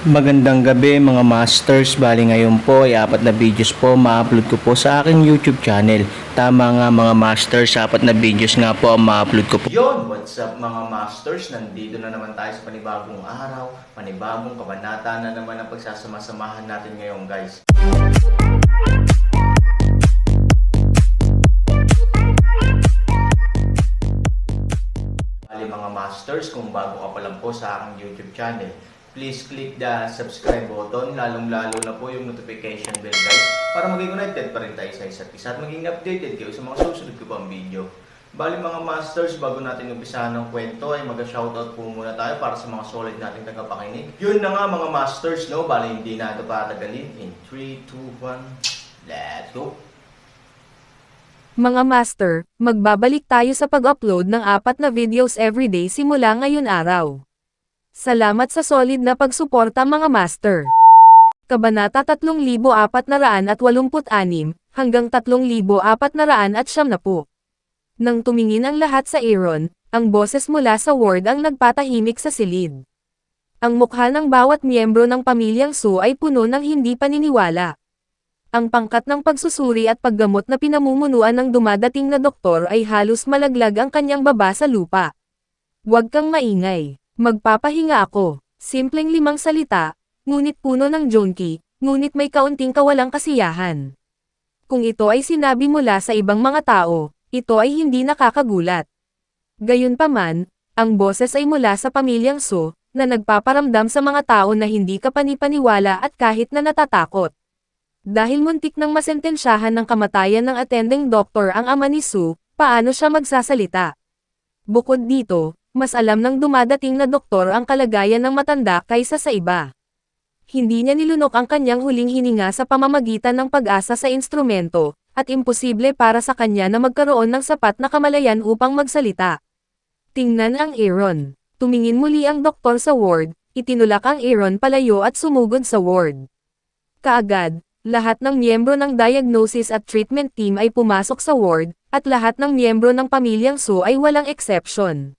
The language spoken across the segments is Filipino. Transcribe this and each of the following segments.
Magandang gabi mga masters, bali ngayon po ay 4 na videos po ma-upload ko po sa aking YouTube channel. Tama nga mga masters, 4 na videos nga po ang ma-upload ko po. Yon, what's up mga masters, nandito na naman tayo sa panibagong araw, panibagong kabanata na naman ang pagsasama-samahan natin ngayon guys. Bali mga masters, kung bago ka pa lang po sa aking YouTube channel, please click the subscribe button, lalong-lalo na po yung notification bell guys, para maging connected pa rin tayo sa isa't isa at maging updated kayo sa mga susunod ko pang video. Bali mga masters, bago natin umpisahan ng kwento ay mag-shoutout po muna tayo para sa mga solid nating tagapakinig. Yun na nga mga masters, no? Bali hindi na ito patagalin. In 3, 2, 1, let's go! Mga master, magbabalik tayo sa pag-upload ng 4 na videos everyday simula ngayon araw. Salamat sa solid na pagsuporta mga master. Kabanata 3,486 hanggang 3,490. Nang tumingin ang lahat sa Aaron, ang boses mula sa ward ang nagpatahimik sa silid. Ang mukha ng bawat miyembro ng pamilyang Su ay puno ng hindi paniniwala. Ang pangkat ng pagsusuri at paggamot na pinamumunuan ng dumadating na doktor ay halos malaglag ang kanyang baba sa lupa. Huwag kang maingay. Magpapahinga ako. Simpleng 5 salita, ngunit puno ng jonki, ngunit may kaunting kawalang kasiyahan. Kung ito ay sinabi mula sa ibang mga tao, ito ay hindi nakakagulat. Gayunpaman, ang boses ay mula sa pamilyang Su, na nagpaparamdam sa mga tao na hindi kapanipaniwala at kahit na natatakot. Dahil muntik nang masentensyahan ng kamatayan ng attending doctor ang ama ni Su, paano siya magsasalita? Bukod dito, mas alam ng dumadating na doktor ang kalagayan ng matanda kaysa sa iba. Hindi niya nilunok ang kanyang huling hininga sa pamamagitan ng pag-asa sa instrumento, at imposible para sa kanya na magkaroon ng sapat na kamalayan upang magsalita. Tingnan ang Aaron. Tumingin muli ang doktor sa ward, itinulak ang Aaron palayo at sumugod sa ward. Kaagad, lahat ng miyembro ng diagnosis at treatment team ay pumasok sa ward, at lahat ng miyembro ng pamilyang Su ay walang exception.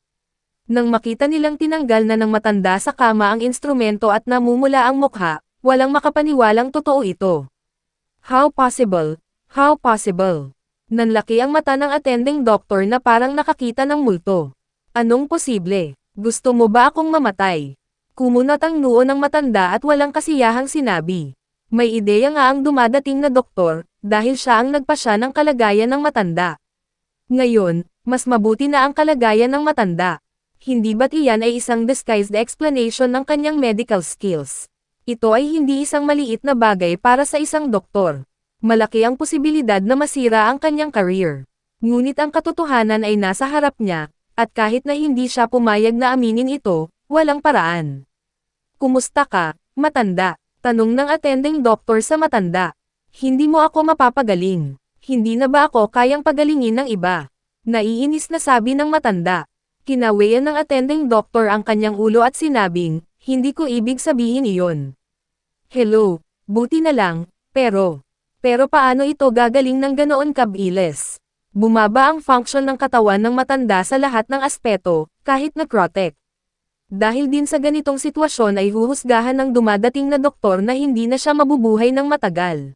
Nang makita nilang tinanggal na ng matanda sa kama ang instrumento at namumula ang mukha, walang makapaniwalang totoo ito. How possible? How possible? Nanlaki ang mata ng attending doctor na parang nakakita ng multo. Anong posible? Gusto mo ba akong mamatay? Kumunat ang noo ng matanda at walang kasiyahang sinabi. May ideya nga ang dumadating na doktor, dahil siya ang nagpasya ng kalagayan ng matanda. Ngayon, mas mabuti na ang kalagayan ng matanda. Hindi ba't iyan ay isang disguised explanation ng kanyang medical skills? Ito ay hindi isang maliit na bagay para sa isang doktor. Malaki ang posibilidad na masira ang kanyang career. Ngunit ang katotohanan ay nasa harap niya, at kahit na hindi siya pumayag na aminin ito, walang paraan. Kumusta ka, matanda? Tanong ng attending doctor sa matanda. Hindi mo ako mapapagaling. Hindi na ba ako kayang pagalingin ng iba? Naiinis na sabi ng matanda. Kinawayan ng attending doctor ang kanyang ulo at sinabing, hindi ko ibig sabihin iyon. Hello, buti na lang, pero paano ito gagaling ng ganoon kabilis? Bumaba ang function ng katawan ng matanda sa lahat ng aspeto, kahit necrotic. Dahil din sa ganitong sitwasyon ay huhusgahan ng dumadating na doktor na hindi na siya mabubuhay ng matagal.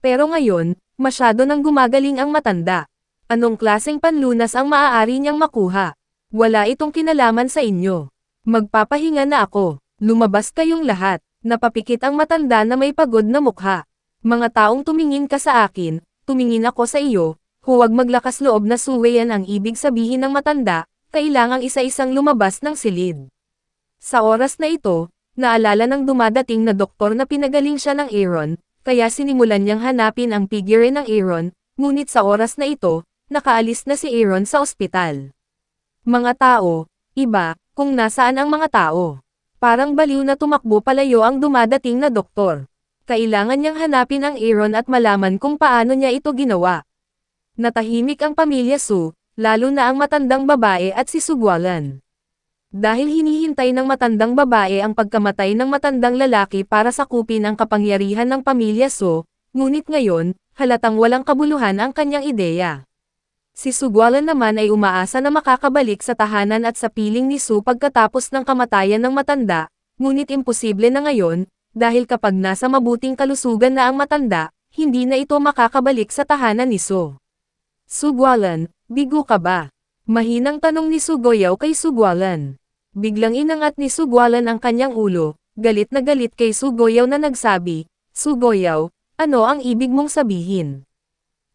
Pero ngayon, masyado nang gumagaling ang matanda. Anong klaseng panlunas ang maaari niyang makuha? Wala itong kinalaman sa inyo. Magpapahinga na ako. Lumabas kayong lahat. Napapikit ang matanda na may pagod na mukha. Mga taong tumingin ka sa akin, tumingin ako sa iyo. Huwag maglakas loob na suwayan ang ibig sabihin ng matanda, kailangang isa-isang lumabas ng silid. Sa oras na ito, naalala ng dumadating na doktor na pinagaling siya ng Aaron, kaya sinimulan niyang hanapin ang figure ng Aaron, ngunit sa oras na ito, nakaalis na si Aaron sa ospital. Mga tao, iba, kung nasaan ang mga tao. Parang baliw na tumakbo palayo ang dumadating na doktor. Kailangan niyang hanapin ang Aaron at malaman kung paano niya ito ginawa. Natahimik ang pamilya Su, lalo na ang matandang babae at si Sugwalan. Dahil hinihintay ng matandang babae ang pagkamatay ng matandang lalaki para sakupin ang kapangyarihan ng pamilya Su, ngunit ngayon, halatang walang kabuluhan ang kanyang ideya. Si Sugwalan naman ay umaasa na makakabalik sa tahanan at sa piling ni Su pagkatapos ng kamatayan ng matanda, Ngunit imposible na ngayon, dahil kapag nasa mabuting kalusugan na ang matanda, hindi na ito makakabalik sa tahanan ni Su. Sugwalan, bigo ka ba? Mahinang tanong ni Sugoyaw kay Sugwalan. Biglang inangat ni Sugwalan ang kanyang ulo, galit na galit kay Sugoyaw na nagsabi, Sugoyaw, ano ang ibig mong sabihin?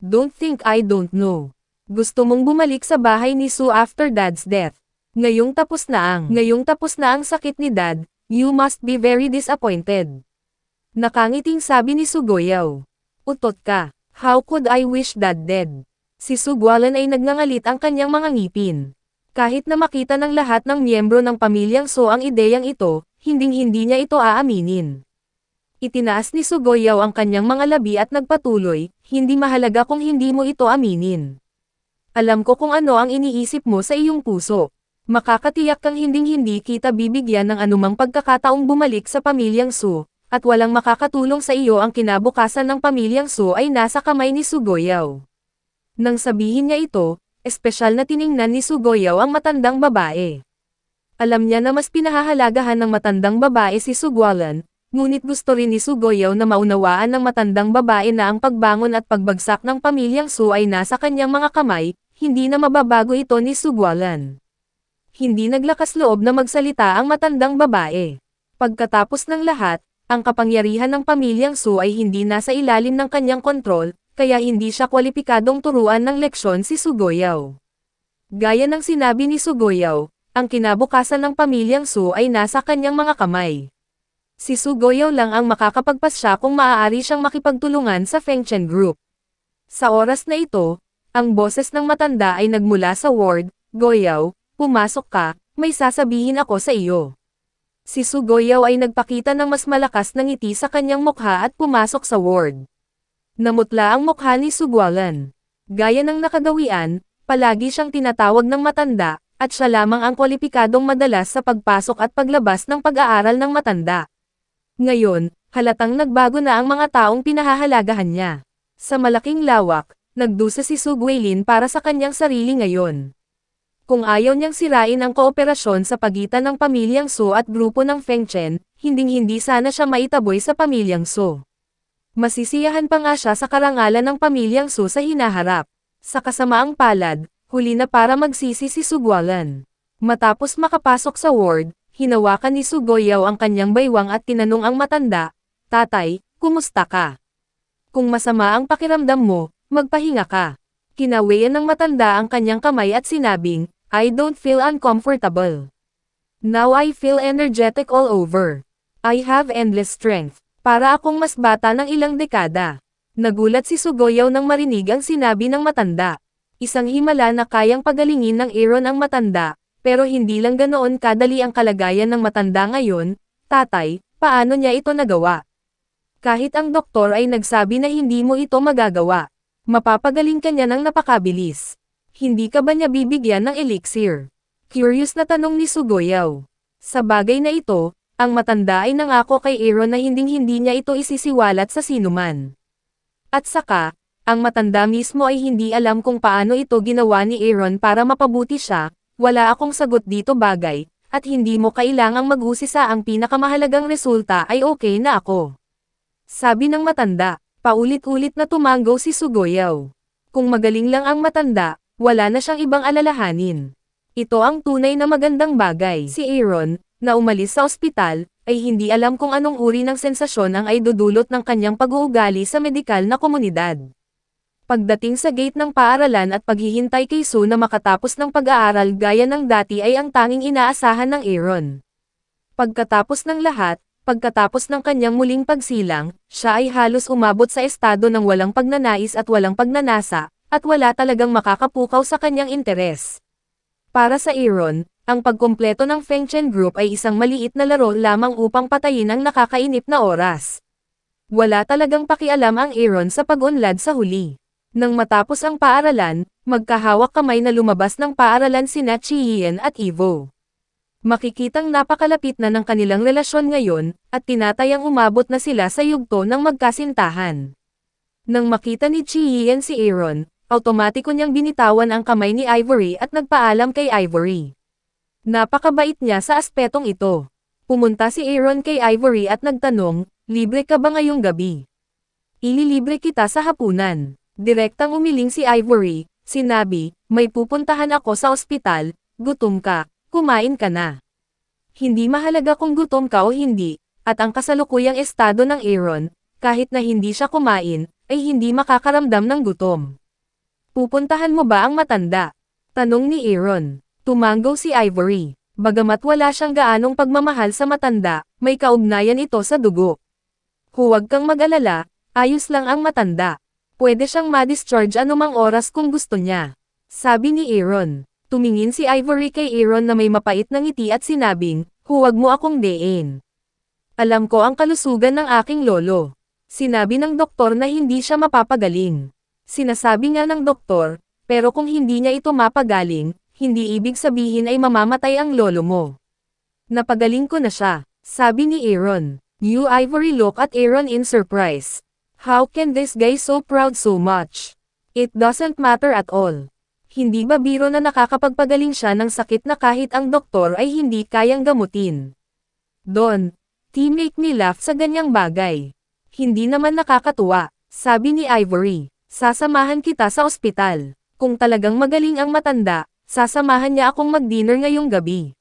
Don't think I don't know. Gusto mong bumalik sa bahay ni Su after Dad's death. Ngayong tapos na ang sakit ni Dad, you must be very disappointed. Nakangiting sabi ni Sugoyaw. Utot ka, how could I wish Dad dead? Si Sugwalan ay nagngangalit ang kanyang mga ngipin. Kahit na makita ng lahat ng miyembro ng pamilyang So ang ideyang ito, hinding-hindi niya ito aaminin. Itinaas ni Sugoyaw ang kanyang mga labi at nagpatuloy, hindi mahalaga kung hindi mo ito aminin. Alam ko kung ano ang iniisip mo sa iyong puso. Makakatiyak kang hinding-hindi kita bibigyan ng anumang pagkakataong bumalik sa pamilyang Su, at walang makakatulong sa iyo ang kinabukasan ng pamilyang Su ay nasa kamay ni Sugoyaw. Nang sabihin niya ito, espesyal na tiningnan ni Sugoyaw ang matandang babae. Alam niya na mas pinahahalagahan ng matandang babae si Sugwalan, ngunit gusto rin ni Sugoyaw na maunawaan ng matandang babae na ang pagbangon at pagbagsak ng pamilyang Su ay nasa kanyang mga kamay, hindi na mababago ito ni Sugwalan. Hindi naglakas loob na magsalita ang matandang babae. Pagkatapos ng lahat, ang kapangyarihan ng pamilyang Su ay hindi nasa ilalim ng kanyang kontrol, kaya hindi siya kwalipikadong turuan ng leksyon si Sugoyaw. Gaya ng sinabi ni Sugoyaw, ang kinabukasan ng pamilyang Su ay nasa kanyang mga kamay. Si Sugoyaw lang ang makakapagpasya kung maaari siyang makipagtulungan sa Fengchen Group. Sa oras na ito, ang boses ng matanda ay nagmula sa ward, Goyaw, pumasok ka, may sasabihin ako sa iyo. Si Sugoyaw ay nagpakita ng mas malakas na ngiti sa kanyang mukha at pumasok sa ward. Namutla ang mukha ni Sugwalan. Gaya ng nakagawian, palagi siyang tinatawag ng matanda, at siya lamang ang kwalipikadong madalas sa pagpasok at paglabas ng pag-aaral ng matanda. Ngayon, halatang nagbago na ang mga taong pinahahalagahan niya. Sa malaking lawak, nagdusa si Sugwaylin para sa kanyang sarili ngayon. Kung ayaw niyang sirain ang kooperasyon sa pagitan ng pamilyang Su at grupo ng Fengchen, hinding-hindi sana siya maitaboy sa pamilyang Su. Masisiyahan pa nga siya sa karangalan ng pamilyang Su sa hinaharap. Sa kasamaang palad, huli na para magsisi si Sugwalan. Matapos makapasok sa ward, hinawakan ni Sugoyaw ang kanyang baywang at tinanong ang matanda, Tatay, kumusta ka? Kung masama ang pakiramdam mo, magpahinga ka. Kinawayan ng matanda ang kanyang kamay at sinabing, I don't feel uncomfortable. Now I feel energetic all over. I have endless strength. Para akong mas bata ng ilang dekada. Nagulat si Sugoyaw nang marinig ang sinabi ng matanda. Isang himala na kayang pagalingin ng Aaron ang matanda, pero hindi lang ganoon kadali ang kalagayan ng matanda ngayon. Tatay, paano niya ito nagawa? Kahit ang doktor ay nagsabi na hindi mo ito magagawa. Mapapagaling ka niya ng napakabilis. Hindi ka ba niya bibigyan ng elixir? Curious na tanong ni Sugoyaw. Sa bagay na ito, ang matanda ay nangako kay Aaron na hinding-hindi niya ito isisiwalat sa sinuman. At saka, ang matanda mismo ay hindi alam kung paano ito ginawa ni Aaron para mapabuti siya. Wala akong sagot dito bagay, at hindi mo kailangang mag-usisa ang pinakamahalagang resulta ay okay na ako. Sabi ng matanda, paulit-ulit na tumanggaw si Sugoyaw. Kung magaling lang ang matanda, wala na siyang ibang alalahanin. Ito ang tunay na magandang bagay. Si Aaron, na umalis sa ospital, ay hindi alam kung anong uri ng sensasyon ang ay dudulot ng kanyang pag-uugali sa medikal na komunidad. Pagdating sa gate ng paaralan at paghihintay kay Su na makatapos ng pag-aaral gaya ng dati ay ang tanging inaasahan ng Aaron. Pagkatapos ng lahat, pagkatapos ng kanyang muling pagsilang, siya ay halos umabot sa estado ng walang pagnanais at walang pagnanasa, at wala talagang makakapukaw sa kanyang interes. Para sa Aaron, ang pagkumpleto ng Fengchen Group ay isang maliit na laro lamang upang patayin ang nakakainip na oras. Wala talagang pakialam ang Aaron sa pag-unlad sa huli. Nang matapos ang paaralan, magkahawak kamay na lumabas ng paaralan sina Chiyien at Evo. Makikitang napakalapit na ng kanilang relasyon ngayon, at tinatayang umabot na sila sa yugto ng magkasintahan. Nang makita ni Chiyien si Aaron, automatiko niyang binitawan ang kamay ni Ivory at nagpaalam kay Ivory. Napakabait niya sa aspetong ito. Pumunta si Aaron kay Ivory at nagtanong, libre ka ba ngayong gabi? Ililibre kita sa hapunan. Direktang umiling si Ivory, sinabi, may pupuntahan ako sa ospital, gutom ka, kumain ka na. Hindi mahalaga kung gutom ka o hindi, at ang kasalukuyang estado ng Aaron, kahit na hindi siya kumain, ay hindi makakaramdam ng gutom. Pupuntahan mo ba ang matanda? Tanong ni Aaron. Tumanggaw si Ivory. Bagamat wala siyang gaanong pagmamahal sa matanda, may kaugnayan ito sa dugo. Huwag kang mag-alala, ayos lang ang matanda. Pwede siyang ma-discharge anumang oras kung gusto niya. Sabi ni Aaron. Tumingin si Ivory kay Aaron na may mapait na ngiti at sinabing, huwag mo akong dein. Alam ko ang kalusugan ng aking lolo. Sinabi ng doktor na hindi siya mapapagaling. Sinasabi nga ng doktor, pero kung hindi niya ito mapagaling, hindi ibig sabihin ay mamamatay ang lolo mo. Napagaling ko na siya, sabi ni Aaron. New Ivory looked at Aaron in surprise. How can this guy so proud so much? It doesn't matter at all. Hindi ba biro na nakakapagpagaling siya ng sakit na kahit ang doktor ay hindi kayang gamutin? Don, make me laugh sa ganyang bagay. Hindi naman nakakatuwa, sabi ni Ivory. Sasamahan kita sa ospital. Kung talagang magaling ang matanda, sasamahan niya akong mag-dinner ngayong gabi.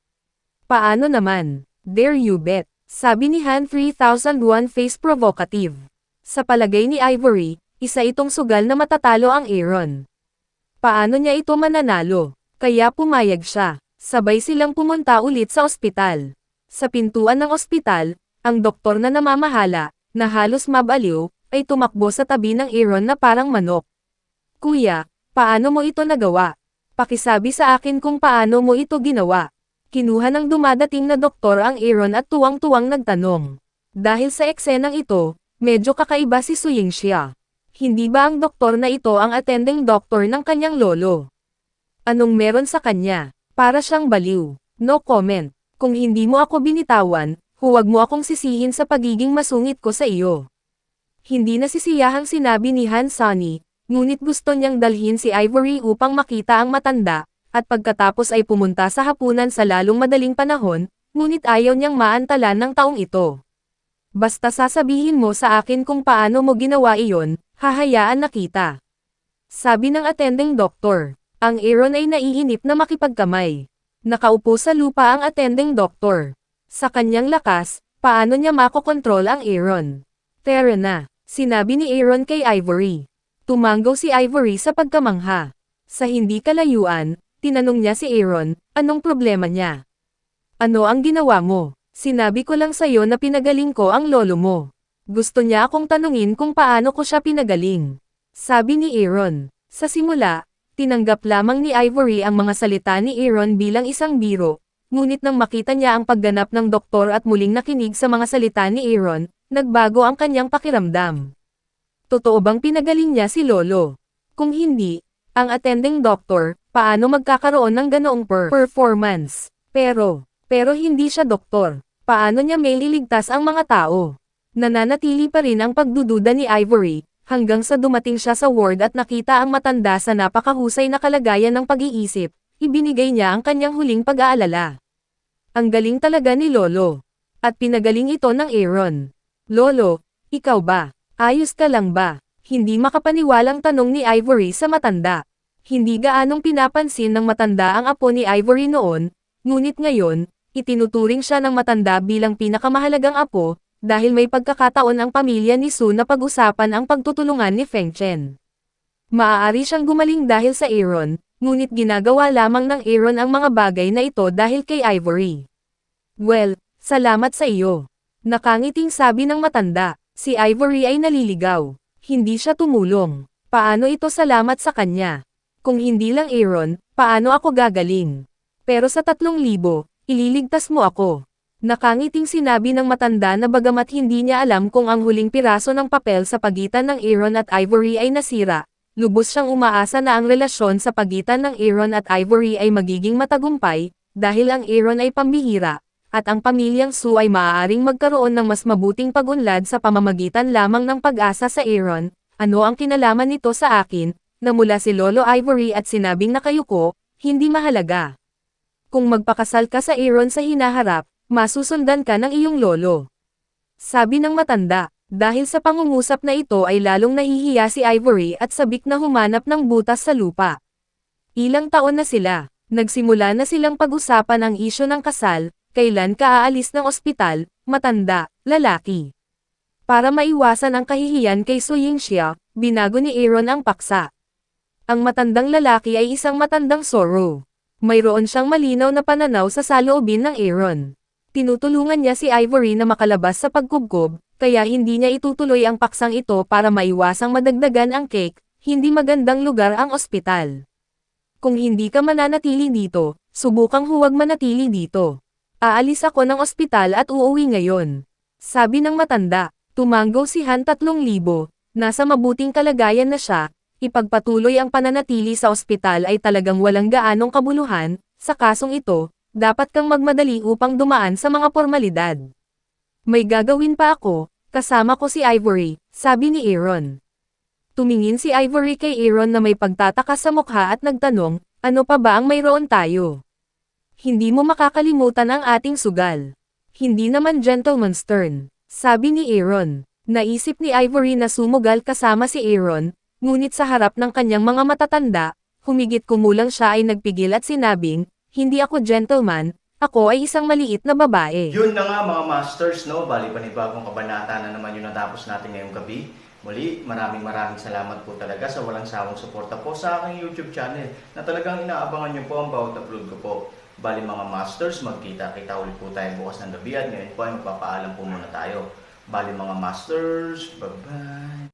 Paano naman? There you bet, sabi ni Han 3001 face provocative. Sa palagay ni Ivory, isa itong sugal na matatalo ang Aaron. Paano niya ito mananalo? Kaya pumayag siya. Sabay silang pumunta ulit sa ospital. Sa pintuan ng ospital, ang doktor na namamahala, na halos mabaliw, ay tumakbo sa tabi ng Aaron na parang manok. Kuya, paano mo ito nagawa? Pakisabi sa akin kung paano mo ito ginawa. Kinuha ng dumadating na doktor ang Aaron at tuwang-tuwang nagtanong. Dahil sa eksenang ito, medyo kakaiba si Suyingxia. Hindi ba ang doktor na ito ang attending doctor ng kanyang lolo? Anong meron sa kanya? Para siyang baliw. No comment. Kung hindi mo ako binitawan, huwag mo akong sisihin sa pagiging masungit ko sa iyo. Hindi nasisiyahang sinabi ni Han Sunny, ngunit gusto niyang dalhin si Ivory upang makita ang matanda, at pagkatapos ay pumunta sa hapunan sa lalong madaling panahon, ngunit ayaw niyang maantalan ng taong ito. Basta sasabihin mo sa akin kung paano mo ginawa iyon, hahayaan na kita. Sabi ng attending doctor. Ang Aaron ay naiinip na makipagkamay. Nakaupo sa lupa ang attending doctor. Sa kanyang lakas, paano niya makokontrol ang Aaron? Tara na, sinabi ni Aaron kay Ivory. Tumanggaw si Ivory sa pagkamangha. Sa hindi kalayuan, tinanong niya si Aaron, anong problema niya? Ano ang ginawa mo? Sinabi ko lang sa'yo na pinagaling ko ang lolo mo. Gusto niya akong tanungin kung paano ko siya pinagaling. Sabi ni Aaron. Sa simula, tinanggap lamang ni Ivory ang mga salita ni Aaron bilang isang biro, ngunit nang makita niya ang pagganap ng doktor at muling nakinig sa mga salita ni Aaron, nagbago ang kanyang pakiramdam. Totoo bang pinagaling niya si Lolo? Kung hindi, ang attending doctor, paano magkakaroon ng ganoong performance? Pero hindi siya doktor. Paano niya may liligtas ang mga tao? Nananatili pa rin ang pagdududa ni Ivory, hanggang sa dumating siya sa ward at nakita ang matanda sa napakahusay na kalagayan ng pag-iisip, ibinigay niya ang kanyang huling pag-aalala. Ang galing talaga ni Lolo. At pinagaling ito ng Aaron. Lolo, ikaw ba? Ayos ka lang ba? Hindi makapaniwalang tanong ni Ivory sa matanda. Hindi gaanong pinapansin ng matanda ang apo ni Ivory noon, ngunit ngayon, itinuturing siya ng matanda bilang pinakamahalagang apo, dahil may pagkakataon ang pamilya ni Su na pag-usapan ang pagtutulungan ni Feng Chen. Maaari siyang gumaling dahil sa Aaron, ngunit ginagawa lamang ng Aaron ang mga bagay na ito dahil kay Ivory. Well, salamat sa iyo. Nakangiting sabi ng matanda, si Ivory ay naliligaw. Hindi siya tumulong. Paano ito salamat sa kanya? Kung hindi lang Aaron, paano ako gagaling? Pero sa 3,000, ililigtas mo ako. Nakangiting sinabi ng matanda na bagamat hindi niya alam kung ang huling piraso ng papel sa pagitan ng Aaron at Ivory ay nasira, lubos siyang umaasa na ang relasyon sa pagitan ng Aaron at Ivory ay magiging matagumpay, dahil ang Aaron ay pambihira, at ang pamilyang Su ay maaaring magkaroon ng mas mabuting pag-unlad sa pamamagitan lamang ng pag-asa sa Aaron. Ano ang kinalaman nito sa akin, na mula si Lolo Ivory at sinabing nakayuko, hindi mahalaga. Kung magpakasal ka sa Aaron sa hinaharap, Masusundan ka ng iyong lolo. Sabi ng matanda. Dahil sa pangungusap na ito ay lalong nahihiya si Ivory at sabik na humanap ng butas sa lupa. Ilang taon na sila. Nagsimula na silang pag-usapan ang isyu ng kasal, kailan ka aalis ng ospital, matanda, lalaki. Para maiwasan ang kahihiyan kay Su Yingxia, binago ni Aaron ang paksa. Ang matandang lalaki ay isang matandang Zorro. Mayroon siyang malinaw na pananaw sa saloobin ng Aaron. Tinutulungan niya si Ivory na makalabas sa pagkubkob, kaya hindi niya itutuloy ang paksang ito para maiwasang madagdagan ang cake, hindi magandang lugar ang ospital. Kung hindi ka mananatili dito, subukang huwag manatili dito. Aalis ako ng ospital at uuwi ngayon. Sabi ng matanda, tumanggo si Han 3,000, nasa mabuting kalagayan na siya, ipagpatuloy ang pananatili sa ospital ay talagang walang gaanong kabuluhan, sa kasong ito, dapat kang magmadali upang dumaan sa mga formalidad. May gagawin pa ako, kasama ko si Ivory, sabi ni Aaron. Tumingin si Ivory kay Aaron na may pagtataka sa mukha at nagtanong, ano pa ba ang mayroon tayo? Hindi mo makakalimutan ang ating sugal. Hindi naman gentleman's turn, sabi ni Aaron. Naisip ni Ivory na sumugal kasama si Aaron, ngunit sa harap ng kanyang mga matatanda, humigit kumulang siya ay nagpigil at sinabing, hindi ako gentleman, ako ay isang maliit na babae. Yun na nga mga masters, no? Bali panibagong kabanata na naman yung natapos natin ngayong gabi. Muli, maraming salamat po talaga sa walang sawang suporta po sa aking YouTube channel na talagang inaabangan nyo po ang bawat upload ko po. Bali mga masters, magkita-kita ulit po tayo bukas ng gabi at ngayon po ay magpapaalam po muna tayo. Bali mga masters, bye-bye!